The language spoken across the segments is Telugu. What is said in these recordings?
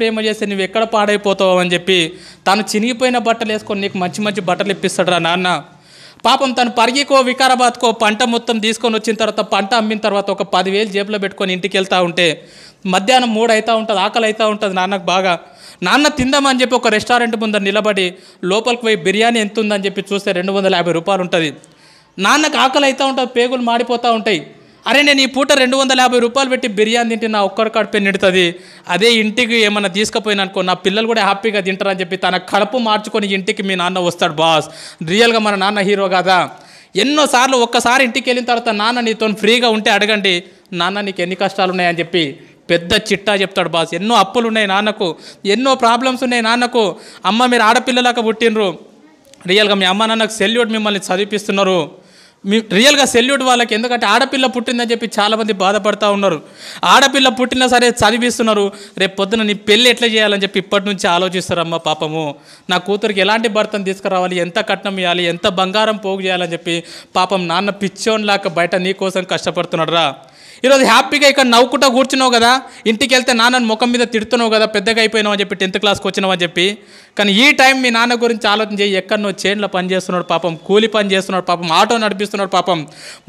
ప్రేమ చేస్తే నువ్వు ఎక్కడ పాడైపోతావు అని చెప్పి తను చినిగిపోయిన బట్టలు వేసుకొని నీకు మంచి మంచి బట్టలు ఇప్పిస్తాడు రా నాన్న. పాపం తను పరిగికో వికారాబాద్కో పంట మొత్తం తీసుకొని వచ్చిన తర్వాత పంట అమ్మిన తర్వాత ఒక 10,000 జేబులో పెట్టుకొని ఇంటికి వెళ్తూ ఉంటే మధ్యాహ్నం 3 అవుతూ ఉంటుంది, ఆకలి అవుతూ ఉంటుంది నాన్నకు బాగా. నాన్న తిందామని చెప్పి ఒక రెస్టారెంట్ ముందర నిలబడి లోపలికి పోయి బిర్యానీ ఎంత ఉందని చెప్పి చూస్తే 250 రూపాయలు ఉంటుంది. నాన్నకు ఆకలి అవుతూ ఉంటుంది, పేగులు మాడిపోతూ ఉంటాయి. అరే నేను ఈ పూట 250 రూపాయలు పెట్టి బిర్యానీ తింటే నా ఒక్కడి కడుపు నిండుతుంది, అదే ఇంటికి ఏమన్నా తీసుకుపోయినా అనుకో నా పిల్లలు కూడా హ్యాపీగా తింటారని చెప్పి తన కడుపు మార్చుకొని ఇంటికి మీ నాన్న వస్తాడు బాస్. రియల్గా మన నాన్న హీరో కాదా? ఎన్నోసార్లు ఒక్కసారి ఇంటికి వెళ్ళిన తర్వాత నాన్న నీతో ఫ్రీగా ఉంటే అడగండి, నాన్న నీకు ఎన్ని కష్టాలు ఉన్నాయని చెప్పి పెద్ద చిట్టా చెప్తాడు బాస్. ఎన్నో అప్పులు ఉన్నాయి నాన్నకు, ఎన్నో ప్రాబ్లమ్స్ ఉన్నాయి నాన్నకు. అమ్మ మీరు ఆడపిల్లలాగా పుట్టినరు, రియల్గా మీ అమ్మ నాన్నకు సెల్యూట్, మిమ్మల్ని చదివిపిస్తున్నారు. రియల్గా సెల్యూట్ వాళ్ళకి. ఎందుకంటే ఆడపిల్ల పుట్టిందని చెప్పి చాలామంది బాధపడుతూ ఉన్నారు. ఆడపిల్ల పుట్టినా సరే చదివిస్తున్నారు, రేపు పొద్దున నీ పెళ్ళి ఎట్లా చేయాలని చెప్పి ఇప్పటి నుంచి ఆలోచిస్తారు. అమ్మ పాపము నా కూతురికి ఎలాంటి భర్తను తీసుకురావాలి, ఎంత కట్నం ఇవ్వాలి, ఎంత బంగారం పోగు చేయాలని చెప్పి పాపం నాన్న పిచ్చోన్లాగా బయట నీ కోసం కష్టపడుతున్నాడు రా. ఈరోజు హ్యాపీగా ఇక్కడ నవ్వుకుంటా కూర్చున్నావు కదా, ఇంటికి వెళ్తే నాన్నని ముఖం మీద తిడుతున్నావు కదా, పెద్దగా అయిపోయినావు అని చెప్పి 10th క్లాస్కి వచ్చినావు అని చెప్పి. కానీ ఈ టైం మీ నాన్న గురించి ఆలోచన చేయి. ఎక్కడనో చేన్లో పని చేస్తున్నాడు పాపం, కూలి పని చేస్తున్నాడు పాపం, ఆటో నడిపిస్తున్నాడు పాపం.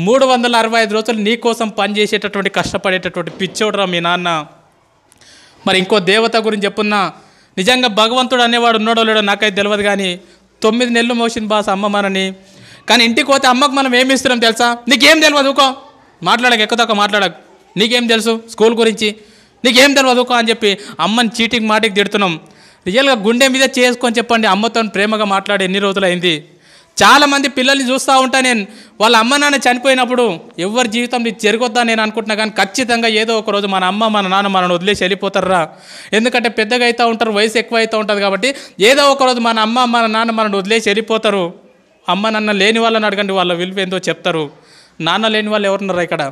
365 రోజులు నీ కోసం పని చేసేటటువంటి కష్టపడేటటువంటి పిచ్చోడురా మీ నాన్న. మరి ఇంకో దేవత గురించి చెప్పున్నా, నిజంగా భగవంతుడు అనేవాడు ఉన్నాడో లేడో నాకైతే తెలియదు, కానీ 9 నెలలు మోసింది బాస్ అమ్మ మనని. కానీ ఇంటికి పోతే అమ్మకు మనం ఏమి ఇస్తున్నాం తెలుసా? నీకేం తెలియదు ఊకో, మాట్లాడక ఎక్కువ మాట్లాడక, నీకేం తెలుసు స్కూల్ గురించి, నీకేం తెలియదు ఊకో అని చెప్పి అమ్మని చీటికి మాటికి తిడుతున్నాం. రియల్గా గుండె మీద చేసుకొని చెప్పండి, అమ్మతో ప్రేమగా మాట్లాడి ఎన్ని రోజులైంది. చాలామంది పిల్లల్ని చూస్తూ ఉంటా నేను, వాళ్ళ అమ్మ నాన్న చనిపోయినప్పుడు ఎవరి జీవితం ఇది జరగొద్దా నేను అనుకుంటున్నా, కానీ ఖచ్చితంగా ఏదో ఒక రోజు మన అమ్మ మన నాన్న మనల్ని వదిలేసి వెళ్ళిపోతారా. ఎందుకంటే పెద్దగా అవుతూ ఉంటారు, వయసు ఎక్కువ అవుతూ ఉంటుంది కాబట్టి ఏదో ఒక రోజు మన అమ్మ మన నాన్న మనల్ని వదిలేసి వెళ్ళిపోతారు. అమ్మ నాన్న లేని వాళ్ళని అడగండి, వాళ్ళ విలువ ఏందో చెప్తారు. నాన్న లేని వాళ్ళు ఎవరున్నారా ఇక్కడ?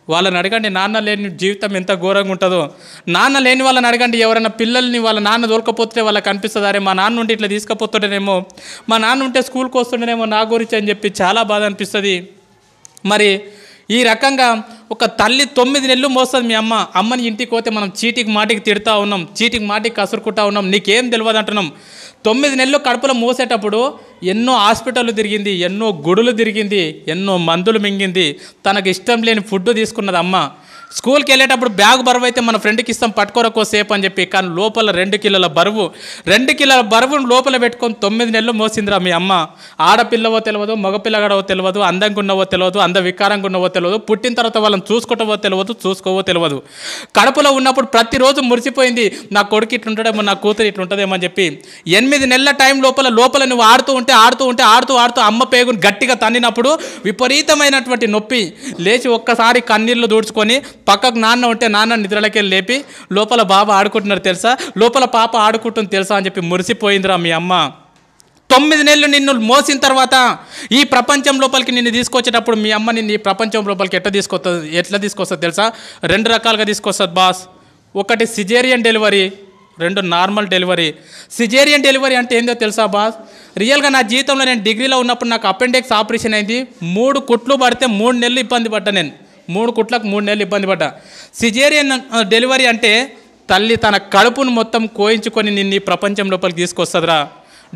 వాళ్ళని అడగండి, నాన్న లేని జీవితం ఎంత ఘోరంగా ఉంటుందో. నాన్న లేని వాళ్ళని అడగండి, ఎవరైనా పిల్లల్ని వాళ్ళ నాన్న దొరకపోతే వాళ్ళకి అనిపిస్తుంది, అరే మా నాన్న ఉంటే ఇట్లా తీసుకుపోతుండేనేమో, మా నాన్న ఉంటే స్కూల్కి వస్తుండేనేమో నా గురించి అని చెప్పి చాలా బాధ అనిపిస్తుంది. మరి ఈ రకంగా ఒక తల్లి 9 నెలలు మోస్తుంది మీ అమ్మని ఇంటికి పోతే మనం చీటికి మాటికి తిడుతూ ఉన్నాం, చీటికి మాటికి కసురుకుంటా ఉన్నాం, నీకేం తెలియదు అంటున్నాం. 9 నెలలు కడుపులో మోసేటప్పుడు ఎన్నో హాస్పిటళ్ళు తిరిగింది, ఎన్నో గుడులు తిరిగింది, ఎన్నో మందులు మింగింది, తనకు ఇష్టం లేని ఫుడ్ తీసుకున్నది అమ్మ. స్కూల్కి వెళ్ళేటప్పుడు బ్యాగ్ బరువు అయితే మన ఫ్రెండ్కి ఇస్తాం పట్టుకోరకో సేపు అని చెప్పి, కానీ లోపల 2 కిలోల బరువు, 2 కిలోల బరువును లోపల పెట్టుకొని 9 నెలలు మోసిందిరా మీ అమ్మ. ఆడపిల్లవో తెలియదు, మగపిల్లగాడవో తెలియదు, అందంగా ఉన్నవో తెలియదు, వికారంగా ఉన్నవో తెలియదు, పుట్టిన తర్వాత వాళ్ళని చూసుకుంటావో తెలియదు, చూసుకోవో తెలియదు. కడుపులో ఉన్నప్పుడు ప్రతిరోజు మురిసిపోయింది, నా కొడుకు ఇట్లుంటాడేమో, నా కూతురు ఇట్లుంటుందేమో అని చెప్పి. 8 నెలల టైం లోపల నువ్వు ఆడుతూ ఉంటే అమ్మ పేగుని గట్టిగా తన్నినప్పుడు విపరీతమైనటువంటి నొప్పి. లేచి ఒక్కసారి కన్నీళ్ళు దూడ్చుకొని పక్కకు నాన్న ఉంటే నాన్న నిద్రలకి లేపి లోపల బాబా ఆడుకుంటున్నారు తెలుసా, లోపల పాప ఆడుకుంటుంది తెలుసా అని చెప్పి మురిసిపోయిందిరా మీ అమ్మ. 9 నెలలు నిన్ను మోసిన తర్వాత ఈ ప్రపంచం లోపలికి నిన్ను తీసుకొచ్చేటప్పుడు మీ అమ్మ నిన్ను ఈ ప్రపంచం లోపలికి ఎట్లా తీసుకొస్తుంది తెలుసా? 2 రకాలుగా తీసుకొస్తుంది బాస్. ఒకటి caesarean delivery, 2 normal delivery. Caesarean delivery అంటే ఏందో తెలుసా బాస్? రియల్గా నా జీవితంలో నేను డిగ్రీలో ఉన్నప్పుడు నాకు అపెండిక్స్ ఆపరేషన్ అయింది. 3 కుట్లు పడితే 3 నెలలు ఇబ్బంది పడ్డా నేను. 3 కుట్లకు 3 నెలలు ఇబ్బంది పడ్డా. సిజేరియన్ డెలివరీ అంటే తల్లి తన కడుపును మొత్తం కోయించుకొని నిన్ను ఈ ప్రపంచం లోపలికి తీసుకొస్తుందిరా.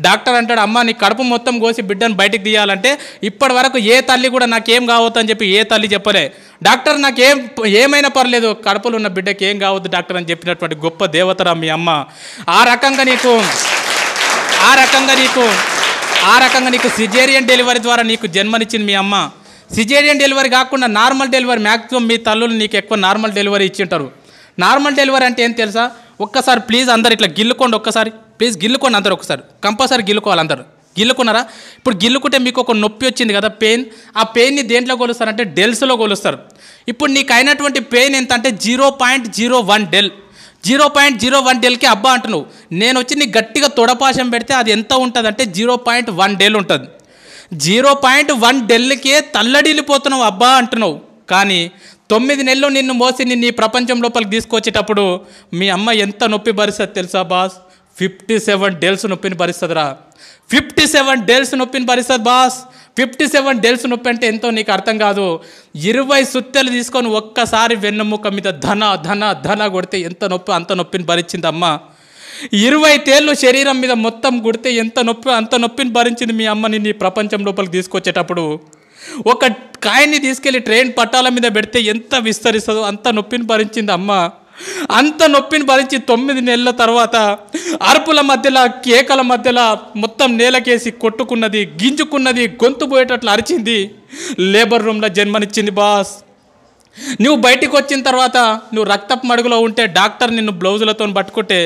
డాక్టర్ అంటాడు, అమ్మ నీ కడుపు మొత్తం కోసి బిడ్డను బయటికి తీయాలంటే ఇప్పటి వరకు ఏ తల్లి కూడా నాకేం కావద్దు అని చెప్పి ఏ తల్లి చెప్పలే. డాక్టర్ ఏమైనా పర్లేదు, కడుపులో ఉన్న బిడ్డకి ఏం కావద్దు డాక్టర్ అని చెప్పినటువంటి గొప్ప దేవతరా మీ అమ్మ. ఆ రకంగా నీకు సిజేరియన్ డెలివరీ ద్వారా నీకు జన్మనిచ్చింది మీ అమ్మ. సిజేరియన్ డెలివరీ కాకుండా నార్మల్ డెలివరీ, మ్యాక్సిమం మీ తల్లులు నీకు ఎక్కువ నార్మల్ డెలివరీ ఇచ్చింటారు. నార్మల్ డెలివరీ అంటే ఏం తెలుసా? ఒక్కసారి ప్లీజ్ అందరు ఇట్లా గిల్లుకోండి, ఒక్కసారి ప్లీజ్ గిల్లుకోండి అందరు, ఒకసారి కంపల్సరీ గిల్లుకోవాలి అందరు. గిల్లుకున్నారా? ఇప్పుడు గిల్లుకుంటే మీకు ఒక నొప్పి వచ్చింది కదా, పెయిన్. ఆ పెయిన్ని దేంట్లో కొలుస్తారంటే డెల్స్లో కొలుస్తారు. ఇప్పుడు నీకు అయినటువంటి పెయిన్ ఎంత అంటే 0.01 డెల్. 0.01 డెల్కి అబ్బా అంటున్నావు. నేను వచ్చి నీకు గట్టిగా తొడపాశం పెడితే అది ఎంత ఉంటుంది అంటే 0.1 డెల్ ఉంటుంది. 0.1 డెల్కే తల్లడిల్లిపోతున్నావు అబ్బా అంటున్నావు. కానీ 9 నెలలు నిన్ను మోసి నిన్ను ఈ ప్రపంచం లోపలికి తీసుకొచ్చేటప్పుడు మీ అమ్మ ఎంత నొప్పి భరిస్తుంది తెలుసా బాస్? 57 డెల్స్ నొప్పిని భరిస్తుందిరా. 57 డెల్స్ నొప్పిని భరిస్తుంది బాస్. 57 డెల్స్ నొప్పి అంటే ఎంతో నీకు అర్థం కాదు. 20 సుత్తెలు తీసుకొని ఒక్కసారి వెన్నెముక మీద ధన ధన ధన కొడితే ఎంత నొప్పి, అంత నొప్పిని భరించింది అమ్మ. 20 తేళ్ళు శరీరం మీద మొత్తం కొడితే ఎంత నొప్పి, అంత నొప్పిని భరించింది మీ అమ్మని నీ ప్రపంచం లోపలికి తీసుకొచ్చేటప్పుడు. ఒక కాయన్ని తీసుకెళ్ళి ట్రైన్ పట్టాల మీద పెడితే ఎంత విస్తరిస్తుందో అంత నొప్పిని భరించింది అమ్మ. అంత నొప్పిని భరించి 9 నెలల తర్వాత అరుపుల మధ్యలో, కేకల మధ్యలో మొత్తం నేలకేసి కొట్టుకున్నది, గింజుకున్నది, గొంతు పోయేటట్లు అరిచింది. లేబర్ రూమ్లో జన్మనిచ్చింది బాస్. నువ్వు బయటికి వచ్చిన తర్వాత నువ్వు రక్తపు మడుగులో ఉంటే డాక్టర్ నిన్ను బ్లౌజులతో పట్టుకుంటే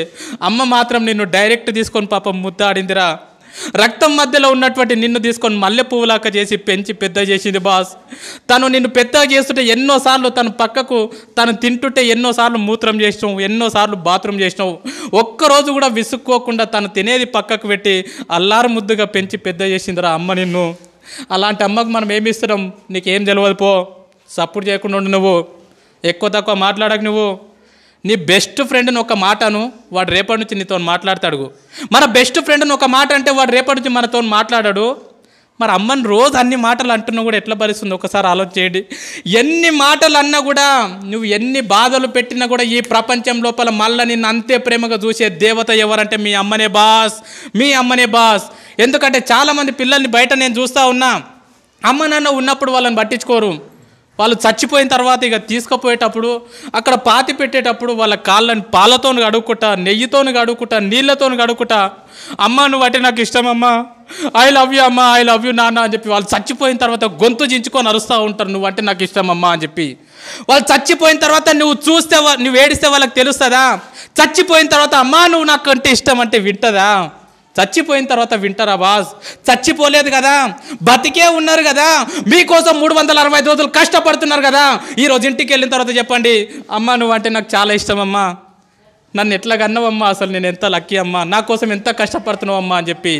అమ్మ మాత్రం నిన్ను డైరెక్ట్ తీసుకొని పాపం ముద్దాడిందిరా. రక్తం మధ్యలో ఉన్నటువంటి నిన్ను తీసుకొని మల్లె పువ్వులాక చేసి పెంచి పెద్ద చేసింది బాస్. తను నిన్ను పెద్ద చేస్తుంటే ఎన్నోసార్లు తను పక్కకు తను తింటుంటే ఎన్నోసార్లు మూత్రం చేసినావు, ఎన్నోసార్లు బాత్రూమ్ చేసినావు. ఒక్కరోజు కూడా విసుక్కోకుండా తను తినేది పక్కకు పెట్టి అల్లారు ముద్దుగా పెంచి పెద్ద చేసిందిరా అమ్మ నిన్ను. అలాంటి అమ్మకు మనం ఏమి ఇస్తున్నాం? నీకేం తెలియదు పో. సపోర్ట్ చేయకుండా ఉండు, నువ్వు ఎక్కువ తక్కువ మాట్లాడకు. నువ్వు నీ బెస్ట్ ఫ్రెండ్ని ఒక మాటను వాడు రేపటి నుంచి నీతో మాట్లాడతాడు. మన బెస్ట్ ఫ్రెండ్ని ఒక మాట అంటే వాడు రేపటి నుంచి మనతో మాట్లాడాడు. మరి అమ్మని రోజు అన్ని మాటలు అంటున్నా కూడా ఎట్లా భరిస్తుంది ఒకసారి ఆలోచన చేయండి. ఎన్ని మాటలు అన్నా కూడా, నువ్వు ఎన్ని బాధలు పెట్టినా కూడా ఈ ప్రపంచం లోపల మళ్ళీ నిన్ను అంతే ప్రేమగా చూసే దేవత ఎవరంటే మీ అమ్మనే బాస్, మీ అమ్మనే బాస్. ఎందుకంటే చాలామంది పిల్లల్ని బయట నేను చూస్తూ ఉన్నా, అమ్మ నాన్న ఉన్నప్పుడు వాళ్ళని పట్టించుకోరు. వాళ్ళు చచ్చిపోయిన తర్వాత ఇక తీసుకుపోయేటప్పుడు అక్కడ పాతి పెట్టేటప్పుడు వాళ్ళ కాళ్ళని పాలతో కడుక్కుంటా, నెయ్యితో కడుక్కుంటా, నీళ్ళతో కడుక్కుంటా, అమ్మ నువ్వు అంటే నాకు ఇష్టం అమ్మ, ఐ లవ్ యూ అమ్మ, ఐ లవ్ యూ నాన్న అని చెప్పి వాళ్ళు చచ్చిపోయిన తర్వాత గొంతు జించుకొని అరుస్తూ ఉంటారు, నువ్వు అంటే నాకు ఇష్టం అమ్మ అని చెప్పి. వాళ్ళు చచ్చిపోయిన తర్వాత నువ్వు చూస్తే, నువ్వు ఏడిస్తే వాళ్ళకి తెలుస్తుందా? చచ్చిపోయిన తర్వాత అమ్మ నువ్వు నాకు అంటే ఇష్టం అంటే వింటదా? చచ్చిపోయిన తర్వాత వింటారా బాస్? చచ్చిపోలేదు కదా, బతికే ఉన్నారు కదా, మీకోసం 365 రోజులు కష్టపడుతున్నారు కదా. ఈరోజు ఇంటికి వెళ్ళిన తర్వాత చెప్పండి, అమ్మ నువ్వు అంటే నాకు చాలా ఇష్టం అమ్మా, నన్ను ఎట్లా కన్నావమ్మా, అసలు నేను ఎంత లక్కీ అమ్మా, నా కోసం ఎంత కష్టపడుతున్నావు అమ్మా అని చెప్పి.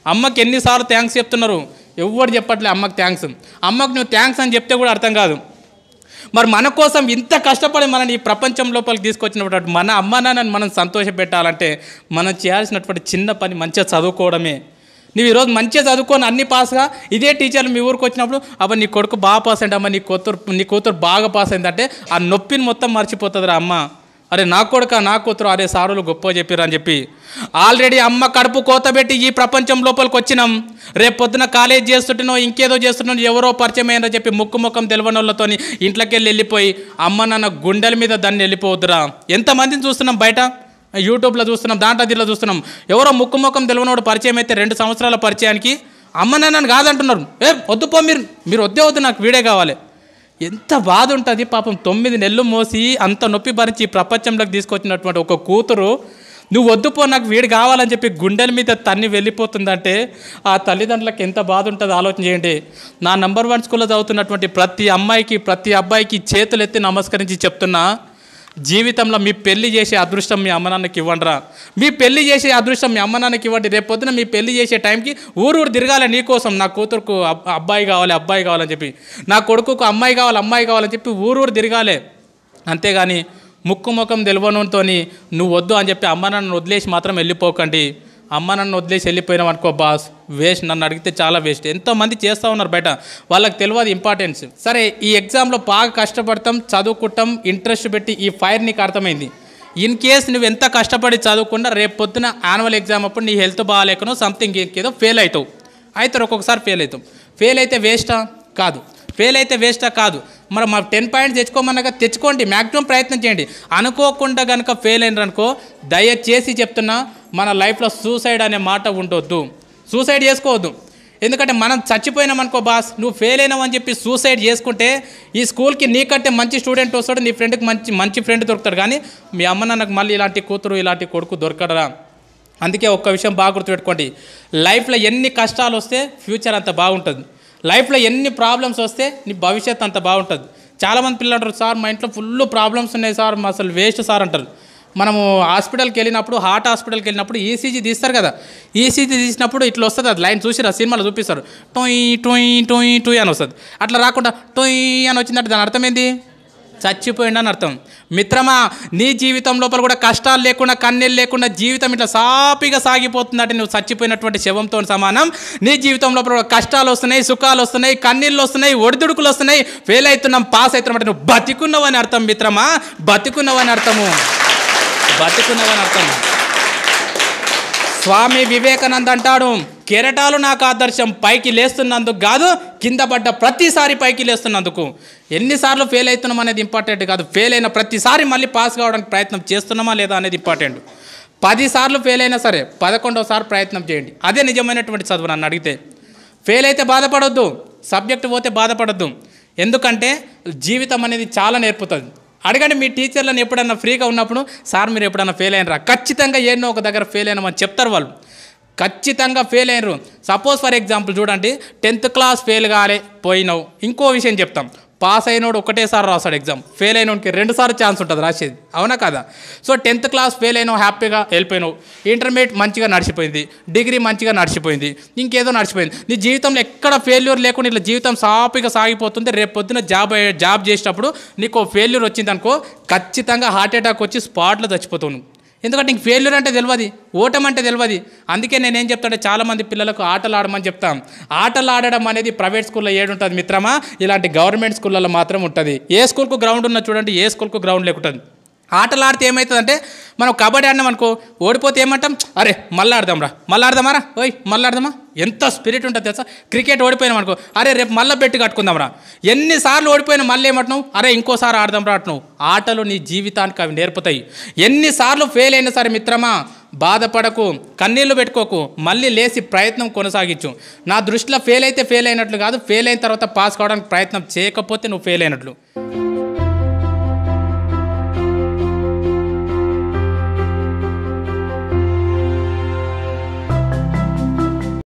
అమ్మకి ఎన్నిసార్లు థ్యాంక్స్ చెప్తున్నారు, ఎవరు చెప్పట్లే అమ్మకి థ్యాంక్స్. అమ్మకు నువ్వు థ్యాంక్స్ అని చెప్తే కూడా అర్థం కాదు. మరి మన కోసం ఇంత కష్టపడి మనని ఈ ప్రపంచం లోపలికి తీసుకొచ్చినటువంటి మన అమ్మ నాన్నని మనం సంతోషపెట్టాలంటే మనం చేయాల్సినటువంటి చిన్న పని మంచిగా చదువుకోవడమే. నువ్వు ఈరోజు మంచిగా చదువుకొని అన్ని పాస్గా ఇదే టీచర్లు మీ ఊరికి వచ్చినప్పుడు అబ్బా నీ కొడుకు బాగా పాస్ అయింది అమ్మ, నీ కూతురు బాగా పాస్ అయిందంటే ఆ నొప్పిని మొత్తం మర్చిపోతుందిరా అమ్మ. అరే నా కొడుక నా కూతురు, అరే సారులు గొప్ప చెప్పారు అని చెప్పి. ఆల్రెడీ అమ్మ కడుపు కోతబెట్టి ఈ ప్రపంచం లోపలికి వచ్చినాం. రేపు పొద్దున కాలేజ్ చేస్తుంటున్నావు, ఇంకేదో చేస్తున్నావు, ఎవరో పరిచయం అయ్యారని చెప్పి ముఖం తెలియని వాళ్ళతో ఇంట్లోకి వెళ్ళిపోయి అమ్మ నాన్న గుండెల మీద దాన్ని వెళ్ళిపోవద్దురా. ఎంతమందిని చూస్తున్నాం బయట, యూట్యూబ్లో చూస్తున్నాం, దాంట్లో దీంట్లో చూస్తున్నాం. ఎవరో ముఖం తెలియనోడు పరిచయం అయితే 2 సంవత్సరాల పరిచయానికి అమ్మ నాన్నని కాదంటున్నారు. వద్దుపో, మీరు వద్దు, నాకు వీడే కావాలి. ఎంత బాధ ఉంటుంది పాపం. 9 నెలలు మోసి అంత నొప్పి భరించి ఈ ప్రపంచంలోకి తీసుకొచ్చినటువంటి ఒక కూతురు నువ్వు వద్దుపో నాకు వీడు కావాలని చెప్పి గుండెల మీద తన్ని వెళ్ళిపోతుందంటే ఆ తల్లిదండ్రులకు ఎంత బాధ ఉంటుందో ఆలోచన చేయండి. నా నంబర్ 1 స్కూల్లో చదువుతున్నటువంటి ప్రతి అమ్మాయికి ప్రతి అబ్బాయికి చేతులు ఎత్తి నమస్కరించి చెప్తున్నా, జీవితంలో మీ పెళ్లి చేసే అదృష్టం మీ అమ్మ నాన్నకి ఇవ్వండిరా. మీ పెళ్లి చేసే అదృష్టం మీ అమ్మ నాన్నకి ఇవ్వండి. రేపు పొద్దున మీ పెళ్లి చేసే టైంకి ఊరు తిరగాలి నీకోసం. నా కూతురుకు అబ్బాయి కావాలని చెప్పి, నా కొడుకుకు అమ్మాయి కావాలని చెప్పి ఊరు తిరగాలి. అంతేగాని ముఖం తెలియనుతో నువ్వు వద్దు అని చెప్పి అమ్మ నాన్నను వదిలేసి మాత్రం వెళ్ళిపోకండి. అమ్మ నన్ను వదిలేసి వెళ్ళిపోయినాం అనుకో బాస్, వేస్ట్. నన్ను అడిగితే చాలా వేస్ట్. ఎంతోమంది చేస్తూ ఉన్నారు బయట, వాళ్ళకి తెలియదు ఇంపార్టెన్స్. సరే ఈ ఎగ్జామ్లో బాగా కష్టపడతాం, చదువుకుంటాం, ఇంట్రెస్ట్ పెట్టి ఈ ఫైర్ నీకు అర్థమైంది. ఇన్ కేస్ నువ్వు ఎంత కష్టపడి చదువుకున్నా రేపు పొద్దున యాన్యువల్ ఎగ్జామ్ అప్పుడు నీ హెల్త్ బాగాలేకనో సంథింగ్ ఏదో ఫెయిల్ అవుతావు. ఒక్కొక్కసారి ఫెయిల్ అవుతాం. ఫెయిల్ అయితే వేస్టా? కాదు. మరి మా 10 పాయింట్స్ తెచ్చుకోమన్నాక తెచ్చుకోండి, మ్యాక్సిమం ప్రయత్నం చేయండి. అనుకోకుండా కనుక ఫెయిల్ అయినారనుకో, దయచేసి చెప్తున్నా, మన లైఫ్లో సూసైడ్ అనే మాట ఉండొద్దు. సూసైడ్ చేసుకోవద్దు. ఎందుకంటే మనం చచ్చిపోయినామనుకో బాస్, నువ్వు ఫెయిల్ అయినావు అని చెప్పి సూసైడ్ చేసుకుంటే ఈ స్కూల్కి నీకంటే మంచి స్టూడెంట్ వస్తాడు, నీ ఫ్రెండ్కి మంచి ఫ్రెండ్ దొరుకుతాడు. కానీ మీ అమ్మ నాన్నకు మళ్ళీ ఇలాంటి కూతురు ఇలాంటి కొడుకు దొరకడరా. అందుకే ఒక్క విషయం బాగా గుర్తుపెట్టుకోండి, లైఫ్లో ఎన్ని కష్టాలు వస్తే ఫ్యూచర్ అంత బాగుంటుంది. లైఫ్లో ఎన్ని ప్రాబ్లమ్స్ వస్తే నీ భవిష్యత్తు అంత బాగుంటుంది. చాలామంది పిల్లలు అంటారు, సార్ మా ఇంట్లో ఫుల్ ప్రాబ్లమ్స్ ఉన్నాయి సార్, అసలు వేస్ట్ సార్ అంటారు. మనము హాస్పిటల్కి వెళ్ళినప్పుడు, హార్ట్ హాస్పిటల్కి వెళ్ళినప్పుడు ఈసీజీ తీస్తారు కదా, ఈసీజీ తీసినప్పుడు ఇట్లా వస్తుంది, అది లైన్ చూసిరా, సినిమాలో చూపిస్తారు, టొయ్ టొయ్ టొయ్ టొయ్ అని వస్తుంది. అట్లా రాకుండా టొయ్ అని వచ్చిందంటే దాని అర్థం ఏంది? చచ్చిపోయిండని అర్థం. మిత్రమా, నీ జీవితం లోపల కూడా కష్టాలు లేకుండా కన్నీళ్ళు లేకుండా జీవితం ఇట్లా సాపిగా సాగిపోతుందంటే నువ్వు చచ్చిపోయినటువంటి శవంతో సమానం. నీ జీవితం లోపల కూడా కష్టాలు వస్తున్నాయి, సుఖాలు వస్తున్నాయి, కన్నీళ్ళు వస్తున్నాయి, ఒడిదుడుకులు వస్తున్నాయి, ఫెయిల్ అవుతున్నాం, పాస్ అవుతున్నాం అంటే నువ్వు బతికున్నావని అర్థం మిత్రమా, బతికున్నావని అర్థము, బతికున్నావని అర్థం. స్వామి వివేకానంద అంటాడు, కెరటాలు నాకు ఆదర్శం, పైకి లేస్తున్నందుకు కాదు, కింద పడ్డ ప్రతిసారి పైకి లేస్తున్నందుకు. ఎన్నిసార్లు ఫెయిల్ అవుతున్నాం అనేది ఇంపార్టెంట్ కాదు, ఫెయిల్ అయిన ప్రతిసారి మళ్ళీ పాస్ కావడానికి ప్రయత్నం చేస్తున్నామా లేదా అనేది ఇంపార్టెంట్. 10 సార్లు ఫెయిల్ అయినా సరే 11వ ప్రయత్నం చేయండి, అదే నిజమైనటువంటి చదువు. నన్ను అడిగితే ఫెయిల్ అయితే బాధపడొద్దు, సబ్జెక్టు పోతే బాధపడొద్దు, ఎందుకంటే జీవితం అనేది చాలా నేర్పుతుంది. అడగండి మీ టీచర్లను, ఎప్పుడన్నా ఫ్రీగా ఉన్నప్పుడు, సార్ మీరు ఎప్పుడన్నా ఫెయిల్ అయినరా? ఖచ్చితంగా ఏన్నో ఒక దగ్గర ఫెయిల్ అయినామని చెప్తారు వాళ్ళు, ఖచ్చితంగా ఫెయిల్ అయినరు. సపోజ్ ఫర్ ఎగ్జాంపుల్ చూడండి, 10th క్లాస్ ఫెయిల్ కాలే పోయినావు, ఇంకో విషయం చెప్తాం, పాస్ అయినోడు ఒకటేసారి రాస్తాడు ఎగ్జామ్, ఫెయిల్ అయినోడికి 2 సార్లు ఛాన్స్ ఉంటుంది రాసేది, అవునా కదా? సో 10th క్లాస్ ఫెయిల్ అయినావు, హ్యాపీగా వెళ్ళిపోయినావు, ఇంటర్మీడియట్ మంచిగా నడిచిపోయింది, డిగ్రీ మంచిగా నడిచిపోయింది, ఇంకేదో నడిచిపోయింది, నీ జీవితంలో ఎక్కడ ఫెయిల్యూర్ లేకుండా ఇట్లా జీవితం సాఫీగా సాగిపోతుంది. రేపు పొద్దున జాబ్ చేసేటప్పుడు నీకు ఫెయిల్యూర్ వచ్చింది అనుకో, ఖచ్చితంగా హార్ట్ అటాక్ వచ్చి స్పాట్లో చచ్చిపోతావు నువ్వు. ఎందుకంటే నీకు ఫెయిల్యూర్ అంటే తెలియదు, ఓటం అంటే తెలియదు. అందుకే నేనేం చెప్తానంటే చాలామంది పిల్లలకు ఆటలు ఆడమని చెప్తాం. ఆటలు ఆడడం అనేది ప్రైవేట్ స్కూల్లో ఏడుంటుంది మిత్రమా, ఇలాంటి గవర్నమెంట్ స్కూళ్ళలో మాత్రం ఉంటుంది. ఏ స్కూల్కు గ్రౌండ్ ఉన్నా చూడండి, ఏ స్కూల్కు గ్రౌండ్ లేకుంటుంది. ఆటలు ఆడితే ఏమవుతుందంటే, మనం కబడ్డీ ఆడినాం అనుకో, ఓడిపోతే ఏమంటాం, అరే మళ్ళీ ఆడదాంరా, మళ్ళీ ఆడదామారా, ఓయ్ మళ్ళీ ఆడదామా, ఎంత స్పిరిట్ ఉంటుంది తెలుసా. క్రికెట్ ఓడిపోయినాం అనుకో, అరే రేపు మళ్ళీ బెట్టి కట్టుకుందాంరా, ఎన్నిసార్లు ఓడిపోయినా మళ్ళీ ఏమంటున్నావు, అరే ఇంకోసారి ఆడదాంరా అంటున్నావు. ఆటలు నీ జీవితానికి అవి నేర్పుతాయి. ఎన్నిసార్లు ఫెయిల్ అయినా సరే మిత్రమా, బాధపడకు, కన్నీళ్లు పెట్టుకోకు, మళ్ళీ లేచి ప్రయత్నం కొనసాగించు. నా దృష్టిలో ఫెయిల్ అయితే ఫెయిల్ అయినట్లు కాదు, ఫెయిల్ అయిన తర్వాత పాస్ కావడానికి ప్రయత్నం చేయకపోతే నువ్వు ఫెయిల్ అయినట్లు.